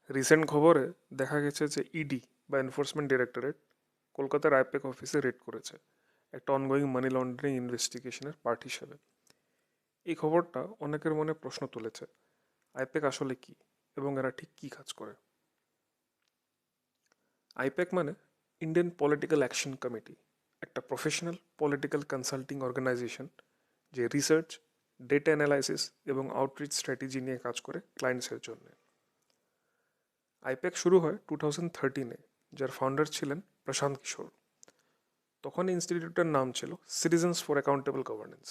Recent খবরে দেখা গেছে যে ইডি বা এনফোর্সমেন্ট ডিরেক্টরেট কলকাতার আইপ্যাক অফিসে রেড করেছে একটা অনগোয়িং মানি লন্ডারিং ইনভেস্টিগেশনের পার্ট হিসেবে। এই খবরটা অনেকের মনে প্রশ্ন তুলেছে, আইপ্যাক আসলে কি এবং এরা ঠিক কী কাজ করে। আইপ্যাক মানে ইন্ডিয়ান পলিটিক্যাল অ্যাকশন কমিটি, একটা প্রফেশনাল পলিটিক্যাল কনসাল্টিং অর্গানাইজেশন যে রিসার্চ, ডেটা অ্যানালাইসিস এবং আউটরিচ স্ট্র্যাটেজি নিয়ে কাজ করে ক্লায়েন্টসের জন্য। আইপ্যাক শুরু হয় 2013-এ, যার ফাউন্ডার ছিলেন প্রশান্ত কিশোর। তখন ইনস্টিটিউটের নাম ছিল citizens for accountable governance.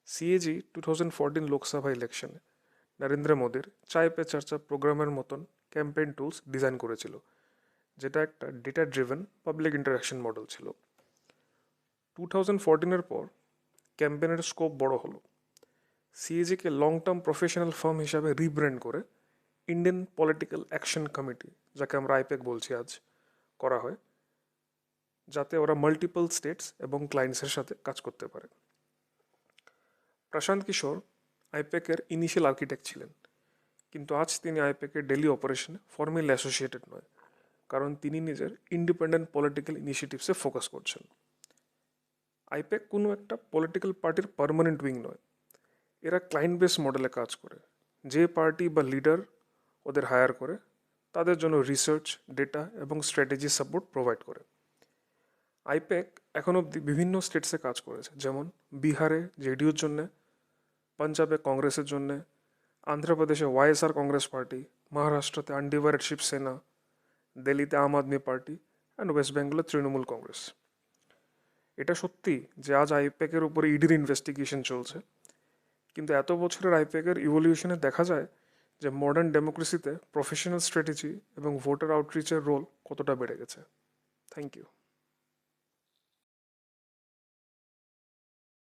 CAG 2014 Lok Sabha ইলেকশনে নরেন্দ্র মোদীর চায় পে চর্চা প্রোগ্রামের মতন ক্যাম্পেইন টুলস ডিজাইন করেছিল, যেটা একটা data driven public interaction model ছিল। 2014-এর পর ক্যাম্পেইনের স্কোপ বড় হলো। সিএজিকে লং টার্ম প্রফেশনাল ফার্ম হিসাবে রিব্র্যান্ড করে ইন্ডিয়ান পলিটিক্যাল অ্যাকশন কমিটি, যাকে আমরা আইপ্যাক বলছি আজ, করা হয়, যাতে ওরা মাল্টিপল স্টেটস এবং ক্লায়েন্টসের সাথে কাজ করতে পারে। প্রশান্ত কিশোর আইপ্যাকের ইনিশিয়াল আর্কিটেক্ট ছিলেন, কিন্তু আজ তিনি আইপ্যাকের ডেলি অপারেশনে ফর্মালি অ্যাসোসিয়েটেড নয়, কারণ তিনি নিজের ইন্ডিপেন্ডেন্ট পলিটিক্যাল ইনিশিয়েটিভসে ফোকাস করছেন। আইপ্যাক কোনো একটা পলিটিক্যাল পার্টির পার্মানেন্ট উইং নয়, এরা ক্লায়েন্ট বেস মডেলে কাজ করে। যে পার্টি বা লিডার ওদের হায়ার করে তাদের জন্য রিসার্চ, ডেটা এবং স্ট্র্যাটেজি সাপোর্ট প্রোভাইড করে। আইপ্যাক এখন অবধি বিভিন্ন স্টেটসে কাজ করেছে, যেমন বিহারে জেডিইউর জন্যে, পাঞ্জাবে কংগ্রেসের জন্যে, আন্ধ্রপ্রদেশে YSR Congress party, মহারাষ্ট্রতে undivided Shiv Sena, দিল্লিতে আম আদমি পার্টি অ্যান্ড ওয়েস্ট বেঙ্গলে তৃণমূল কংগ্রেস। এটা সত্যি যে আজ আইপ্যাকের উপরে ইডির ইনভেস্টিগেশন চলছে, কিন্তু এত বছরের আইপ্যাকের ইভলিউশনে দেখা যায় যে মডার্ন ডেমোক্রেসিতে প্রফেশনাল স্ট্র্যাটেজি এবং ভোটার আউটরিচের রোল কতটা বেড়ে গেছে। Thank you.